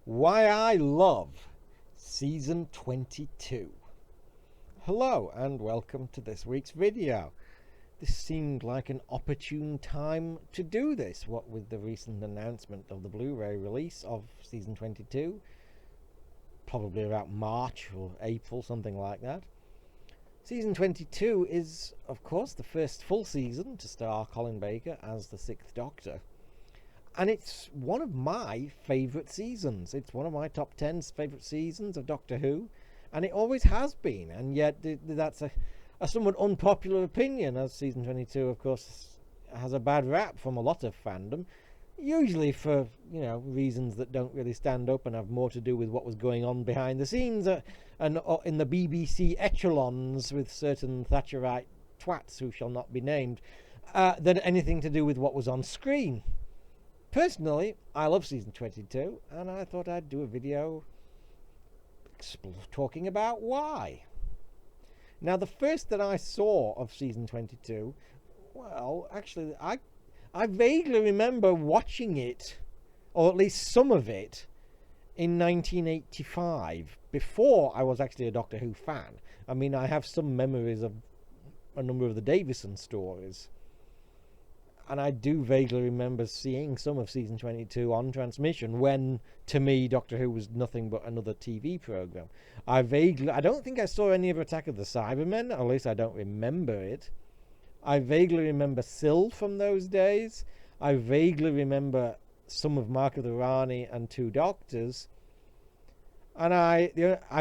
Why I love Season 22. Hello and welcome to this week's video. This seemed like an opportune time to do this, what with the recent announcement of the Blu-ray release of Season 22, probably about March or April, something like that. Season 22 is, of course, the first full season to star Colin Baker as the Sixth Doctor. And it's one of my favourite seasons. It's one of my top 10 favourite seasons of Doctor Who, and it always has been. And yet that's a somewhat unpopular opinion, as Season 22, of course, has a bad rap from a lot of fandom, usually for, reasons that don't really stand up and have more to do with what was going on behind the scenes and in the BBC echelons with certain Thatcherite twats who shall not be named, than anything to do with what was on screen. Personally, I love Season 22, and I thought I'd do a video talking about why. Now, the first that I saw of Season 22, well, actually, I vaguely remember watching it, or at least some of it, in 1985, before I was actually a Doctor Who fan. I mean, I have some memories of a number of the Davison stories. And I do vaguely remember seeing some of Season 22 on transmission when, to me, Doctor Who was nothing but another TV programme. I don't think I saw any of Attack of the Cybermen, at least I don't remember it. I vaguely remember Syl from those days. I vaguely remember some of Mark of the Rani and Two Doctors. And I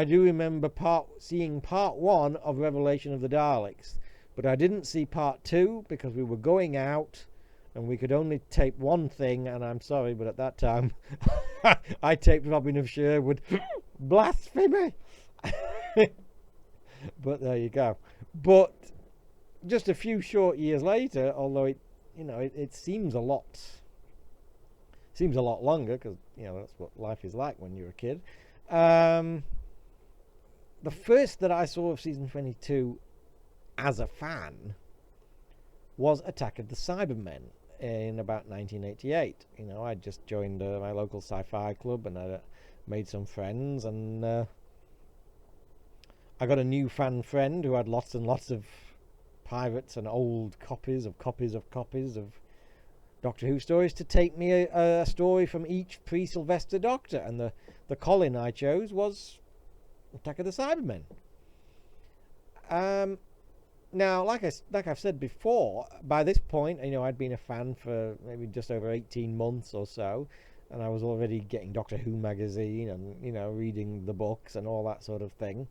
do remember seeing part 1 of Revelation of the Daleks. But I didn't see part 2 because we were going out and we could only tape one thing, and I'm sorry, but at that time I taped Robin of Sherwood. Blasphemy! But there you go. But just a few short years later, although it seems a lot longer, because that's what life is like when you're a kid. The first that I saw of Season 22 as a fan was Attack of the Cybermen in about 1988. I'd just joined my local sci-fi club, and I made some friends, and I got a new fan friend who had lots and lots of pirates and old copies of Doctor Who stories to take me a story from each pre-Sylvester Doctor, and the Colin I chose was Attack of the Cybermen. Now, like I've said before, by this point, I'd been a fan for maybe just over 18 months or so, and I was already getting Doctor Who magazine and, reading the books and all that sort of thing.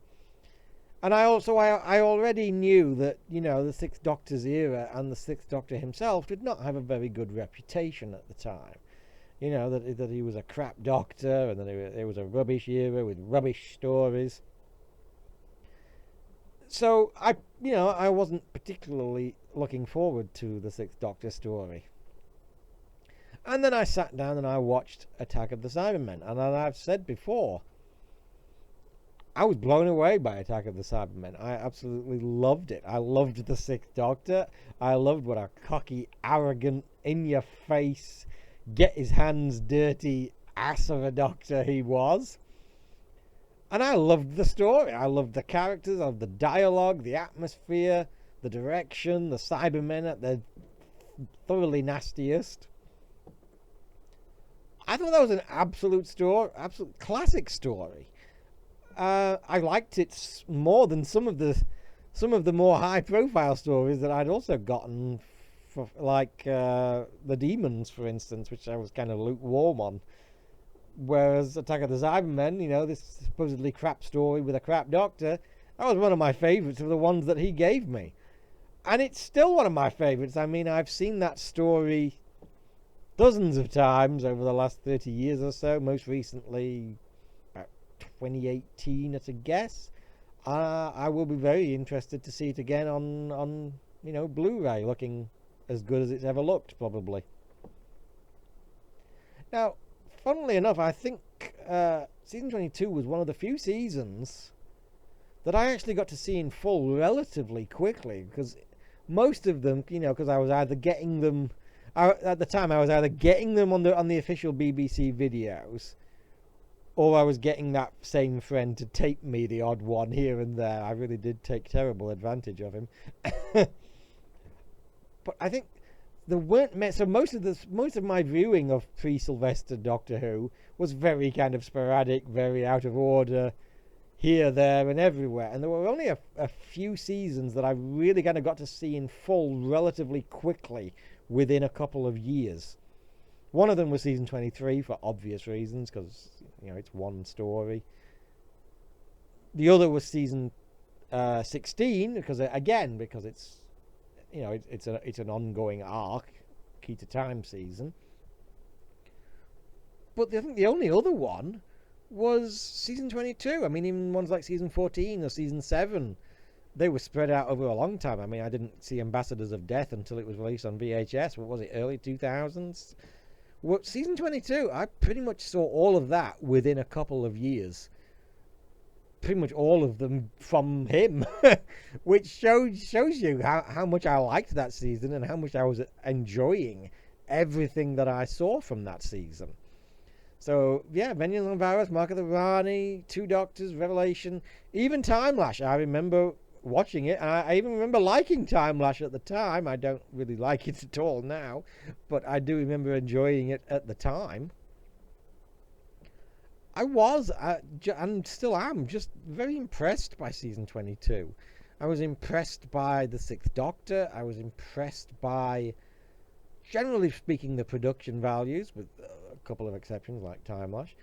And I already knew that, the Sixth Doctor's era and the Sixth Doctor himself did not have a very good reputation at the time. That he was a crap doctor, and that it was a rubbish era with rubbish stories. So I wasn't particularly looking forward to the Sixth Doctor story. And then I sat down and I watched Attack of the Cybermen. And as I've said before, I was blown away by Attack of the Cybermen. I absolutely loved it. I loved the Sixth Doctor. I loved what a cocky, arrogant, in-your-face, get his hands dirty ass of a doctor he was. And I loved the story. I loved the characters, I loved the dialogue, the atmosphere, the direction, the Cybermen at their thoroughly nastiest. I thought that was an absolute classic story. I liked it more than some of the more high-profile stories that I'd also gotten, like the Demons, for instance, which I was kind of lukewarm on. Whereas Attack of the Cybermen, this supposedly crap story with a crap doctor, that was one of my favourites of the ones that he gave me. And it's still one of my favourites. I mean, I've seen that story dozens of times over the last 30 years or so. Most recently, about 2018 at a guess. I will be very interested to see it again on Blu-ray, looking as good as it's ever looked, probably. Now, funnily enough, I think Season 22 was one of the few seasons that I actually got to see in full relatively quickly, because most of them, because I was either getting them at the time, I was either getting them on the official BBC videos, or I was getting that same friend to tape me the odd one here and there. I really did take terrible advantage of him. But I think there weren't so most of my viewing of pre-Sylvester Doctor Who was very kind of sporadic, very out of order, here, there, and everywhere. And there were only a few seasons that I really kind of got to see in full relatively quickly within a couple of years. One of them was season 23 for obvious reasons, because it's one story. The other was season 16 because it's it's an ongoing arc, Key to Time season. But I think the only other one was season 22. I mean, even ones like season 14 or season 7, they were spread out over a long time. I mean, I didn't see Ambassadors of Death until it was released on VHS. What was it, early 2000s? Well, season 22, I pretty much saw all of that within a couple of years. Pretty much all of them from him, which shows you how much I liked that season and how much I was enjoying everything that I saw from that season. So, yeah, Vengeance on Varos, Mark of the Rani, Two Doctors, Revelation, even Time Lash. I remember watching it, and I even remember liking Time Lash at the time. I don't really like it at all now, but I do remember enjoying it at the time. I was, and still am, just very impressed by season 22. I was impressed by the Sixth Doctor. I was impressed by, generally speaking, the production values, with a couple of exceptions like Time Lash.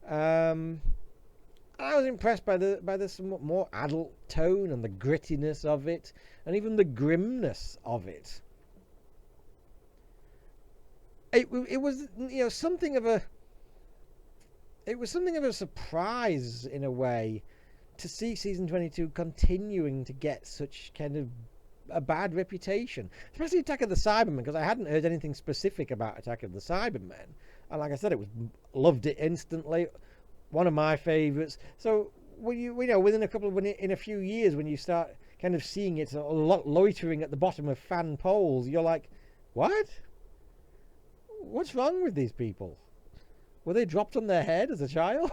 I was impressed by the somewhat more adult tone and the grittiness of it, and even the grimness of it. It was something of a. It was something of a surprise, in a way, to see season 22 continuing to get such kind of a bad reputation, especially Attack of the Cybermen, because I hadn't heard anything specific about Attack of the Cybermen, and like I said, loved it instantly, one of my favourites. So when within in a few years, when you start kind of seeing it a lot loitering at the bottom of fan polls, you're like, what's wrong with these people? Were they dropped on their head as a child?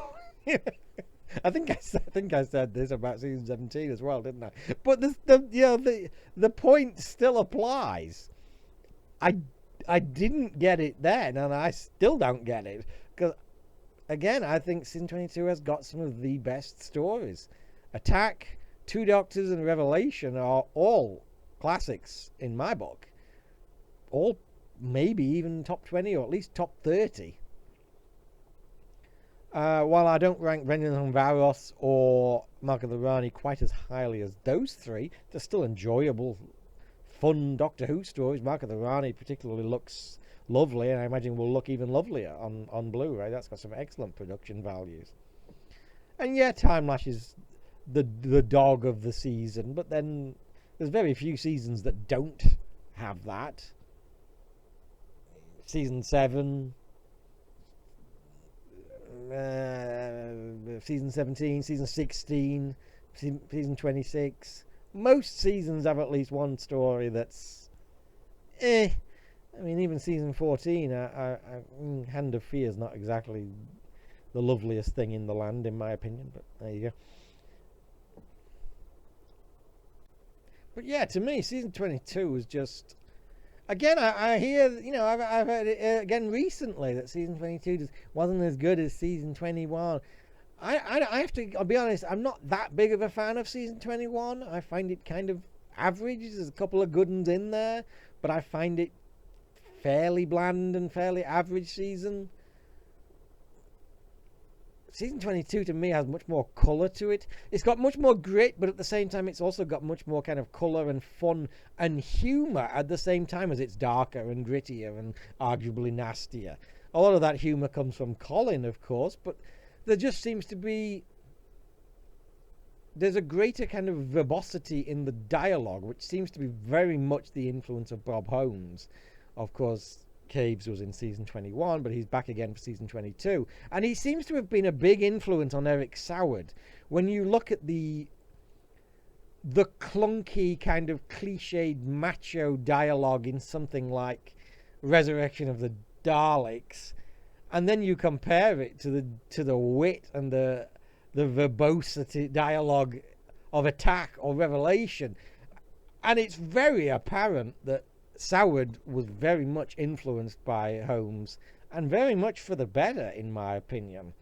I think I said this about season 17 as well, didn't I? But the point still applies. I didn't get it then, and I still don't get it, because again, I think season 22 has got some of the best stories. Attack, Two Doctors, and Revelation are all classics in my book. All maybe even top 20 or at least top 30. While I don't rank Vengeance on Varos or Mark of the Rani quite as highly as those three, they're still enjoyable, fun Doctor Who stories. Mark of the Rani particularly looks lovely, and I imagine will look even lovelier on Blu-ray. That's got some excellent production values. And yeah, Time Lash is the dog of the season, but then there's very few seasons that don't have that. Season 7... season 17, season 16, season 26. Most seasons have at least one story that's I mean, even season 14, Hand of Fear is not exactly the loveliest thing in the land, in my opinion, but there you go. But yeah, to me, season 22 was just... Again, I hear, I've heard it again recently that season 22 just wasn't as good as season 21. I'll be honest, I'm not that big of a fan of season 21. I find it kind of average. There's a couple of good ones in there, but I find it fairly bland and fairly average season. Season 22 to me has much more colour to it. It's got much more grit, but at the same time it's also got much more kind of colour and fun and humour at the same time as it's darker and grittier and arguably nastier. A lot of that humour comes from Colin, of course, but there just seems to be... There's a greater kind of verbosity in the dialogue, which seems to be very much the influence of Bob Holmes. Of course, Caves was in season 21, but he's back again for season 22. And he seems to have been a big influence on Eric Soward. When you look at the clunky kind of cliched macho dialogue in something like Resurrection of the Daleks, and then you compare it to the wit and the verbosity dialogue of Attack or Revelation, and it's very apparent that Soward was very much influenced by Holmes, and very much for the better, in my opinion.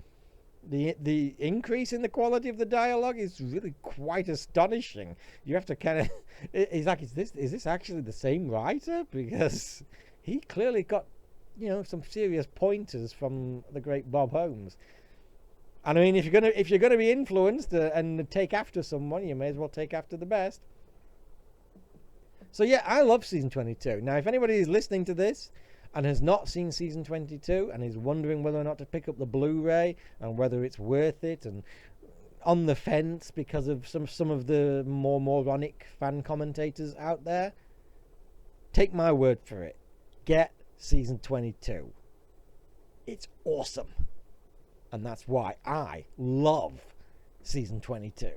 The increase in the quality of the dialogue is really quite astonishing. You have to kind of, it's like, is this actually the same writer? Because he clearly got, some serious pointers from the great Bob Holmes. And I mean, if you're gonna be influenced and take after someone, you may as well take after the best. So yeah, I love season 22. Now, if anybody is listening to this and has not seen season 22 and is wondering whether or not to pick up the Blu-ray and whether it's worth it, and on the fence because of some of the more moronic fan commentators out there, take my word for it. Get season 22. It's awesome. And that's why I love season 22.